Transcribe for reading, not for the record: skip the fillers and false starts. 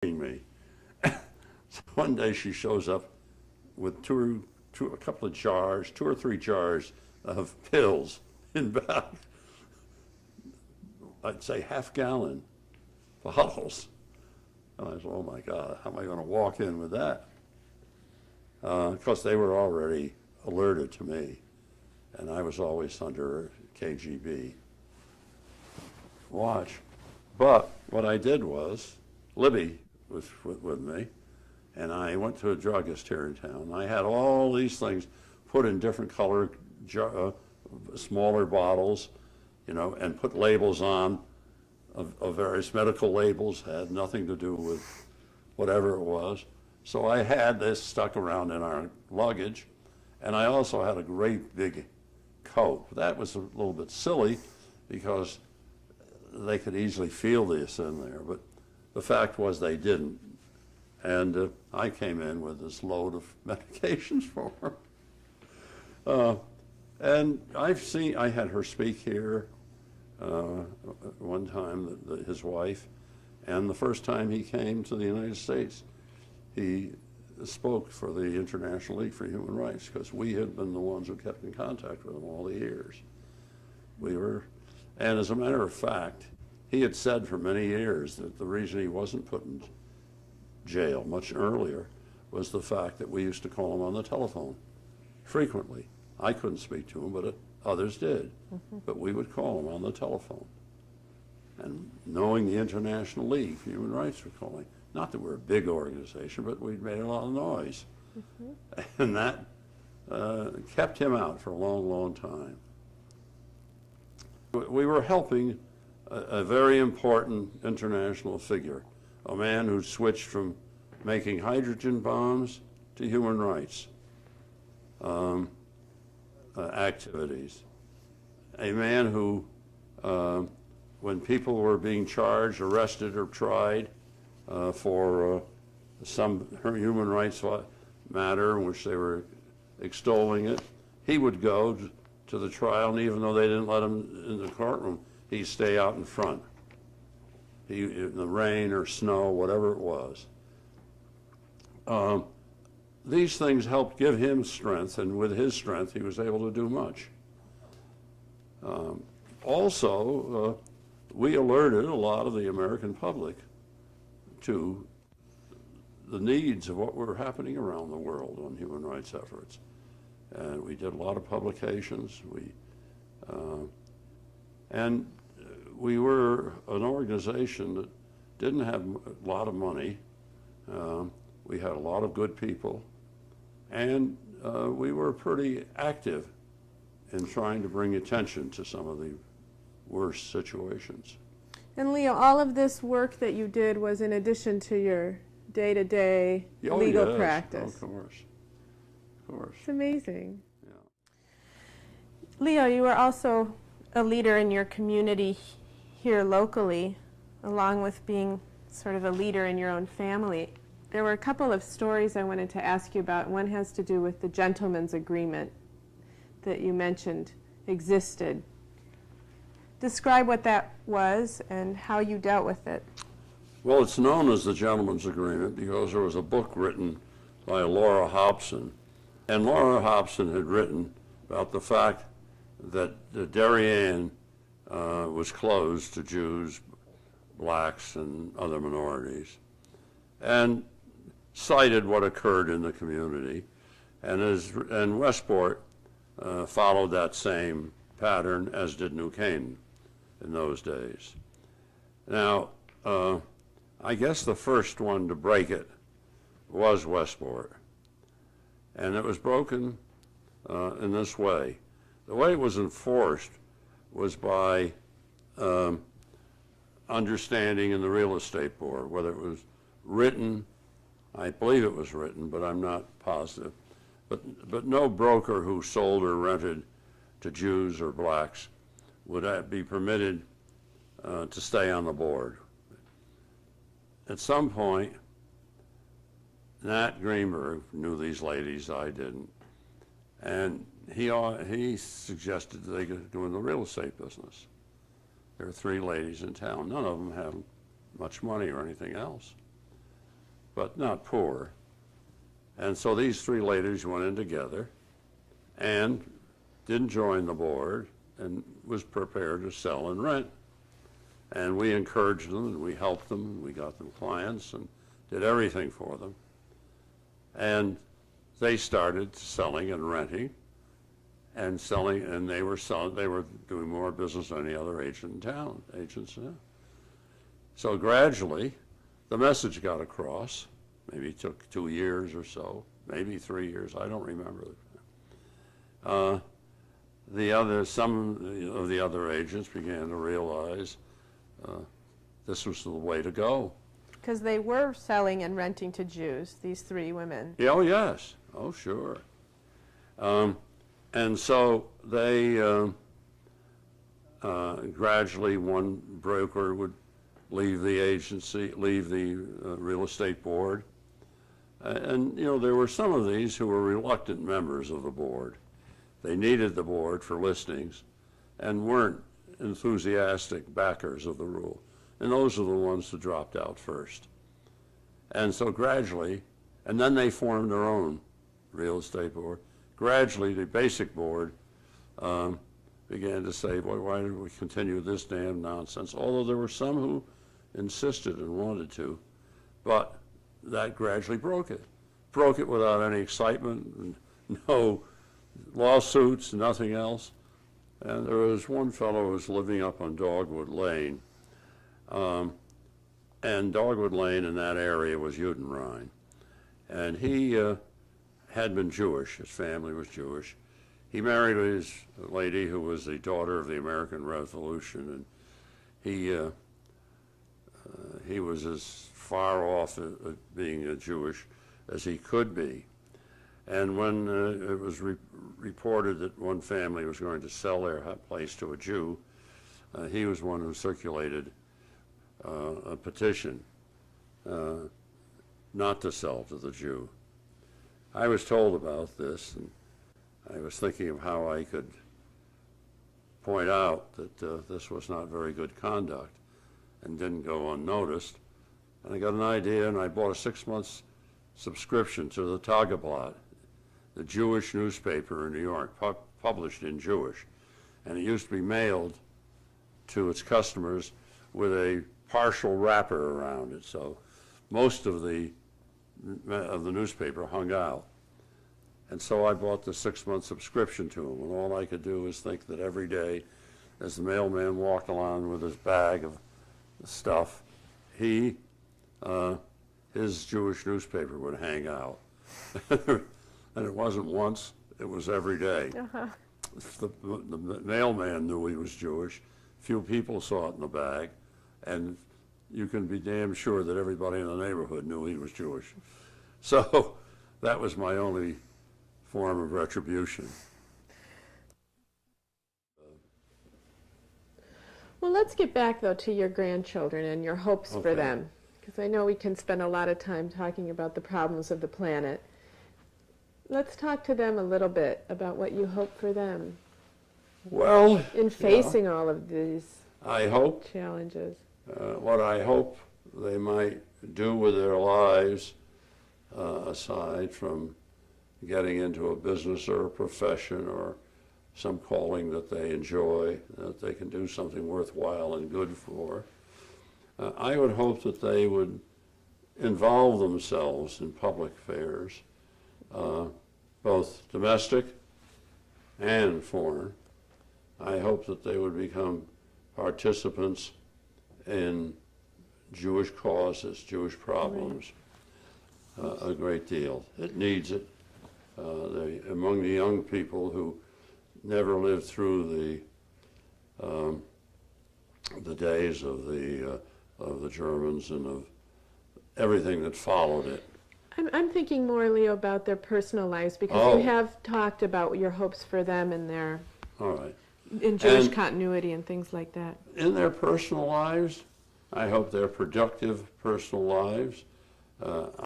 me. So one day she shows up with a couple of jars, 2 or 3 jars of pills in about, I'd say, half-gallon bottles. And I said, oh my God, how am I going to walk in with that? Because they were already alerted to me, and I was always under KGB watch. But what I did was, Libby was with me, and I went to a druggist here in town. I had all these things put in different color, smaller bottles, you know, and put labels on of various medical labels, had nothing to do with whatever it was. So I had this stuck around in our luggage, and I also had a great big coat. That was a little bit silly because they could easily feel this in there, but the fact was they didn't. And I came in with this load of medications for her. And I had her speak here one time, his wife, and the first time he came to the United States, he spoke for the International League for Human Rights because we had been the ones who kept in contact with him all the years. And as a matter of fact, he had said for many years that the reason he wasn't put in jail much earlier was the fact that we used to call him on the telephone frequently. I couldn't speak to him, but others did. But we would call him on the telephone. And knowing the International League for Human Rights were calling, not that we're a big organization, but we'd made a lot of noise. And that kept him out for a long, long time. We were helping a very important international figure, a man who switched from making hydrogen bombs to human rights activities. A man who, when people were being charged, arrested, or tried for some human rights matter in which they were extolling it, he would go to the trial, and even though they didn't let him in the courtroom, he'd stay out in front. In the rain or snow, whatever it was. These things helped give him strength, and with his strength, he was able to do much. Also, we alerted a lot of the American public to the needs of what were happening around the world on human rights efforts. And we did a lot of publications. And we were an organization that didn't have a lot of money. We had a lot of good people. And we were pretty active in trying to bring attention to some of the worst situations. And Leo, all of this work that you did was in addition to your day-to-day legal practice. Of course. Of course. It's amazing. Yeah. Leo, you are also a leader in your community here locally, along with being sort of a leader in your own family. There were a couple of stories I wanted to ask you about. One has to do with the gentleman's agreement that you mentioned existed. Describe what that was and how you dealt with it. Well, it's known as the Gentleman's Agreement because there was a book written by Laura Hobson. And Laura Hobson had written about the fact that Darien was closed to Jews, blacks, and other minorities, and cited what occurred in the community. And Westport followed that same pattern, as did New Canaan in those days. Now, I guess the first one to break it was Westport. And it was broken in this way. The way it was enforced was by understanding in the real estate board, whether it was written, I believe it was written, but I'm not positive. But no broker who sold or rented to Jews or blacks would be permitted to stay on the board. At some point, Nat Greenberg knew these ladies, I didn't, and he suggested that they could go in the real estate business. There are 3 ladies in town. None of them have much money or anything else. but not poor. And so these three ladies went in together and didn't join the board and was prepared to sell and rent. And we encouraged them, and we helped them, and we got them clients and did everything for them. And they started selling and renting and selling, and they were doing more business than any other agent in town, agents. Yeah. So gradually, the message got across. Maybe it took 2 years or so, maybe 3 years, I don't remember. Some of the other agents began to realize this was the way to go. Because they were selling and renting to Jews, these three women. Yeah, oh, yes. Oh, sure. And so they gradually, one broker would leave the agency, leave the real estate board. And, you know, there were some of these who were reluctant members of the board. They needed the board for listings and weren't enthusiastic backers of the rule. And those are the ones who dropped out first. And so gradually, and then they formed their own real estate board. Gradually, the basic board began to say, well, why did we continue this damn nonsense? Although there were some who insisted and wanted to, but that gradually broke it. Broke it without any excitement, and no lawsuits, nothing else. And there was one fellow who was living up on Dogwood Lane, and Dogwood Lane in that area was Utenrine. And he had been Jewish, his family was Jewish. He married his lady who was the daughter of the American Revolution, and he was as far off being a Jewish as he could be. And when it was reported that one family was going to sell their place to a Jew, he was one who circulated a petition not to sell to the Jew. I was told about this, and I was thinking of how I could point out that this was not very good conduct and didn't go unnoticed. And I got an idea, and I bought a 6-month subscription to the Tageblatt, the Jewish newspaper in New York, published in Jewish. And it used to be mailed to its customers with a partial wrapper around it, so most of the newspaper hung out. And so I bought the 6-month subscription to them, and all I could do was think that every day, as the mailman walked along with his bag of stuff, his Jewish newspaper would hang out. And it wasn't once, it was every day. Uh-huh. The mailman knew he was Jewish. Few people saw it in the bag, and you can be damn sure that everybody in the neighborhood knew he was Jewish. So that was my only form of retribution. Well, let's get back, though, to your grandchildren and your hopes for them, because I know we can spend a lot of time talking about the problems of the planet. Let's talk to them a little bit about what you hope for them. Well, in facing all of these challenges. What I hope they might do with their lives, aside from getting into a business or a profession or some calling that they enjoy, that they can do something worthwhile and good for, I would hope that they would involve themselves in public affairs, both domestic and foreign. I hope that they would become participants in Jewish causes, Jewish problems, a great deal. It needs it. Among the young people who never lived through the days of the Germans and of everything that followed it. I'm thinking more, Leo, about their personal lives, because you have talked about your hopes for them and their in Jewish continuity and things like that. In their personal lives, I hope they're productive personal lives.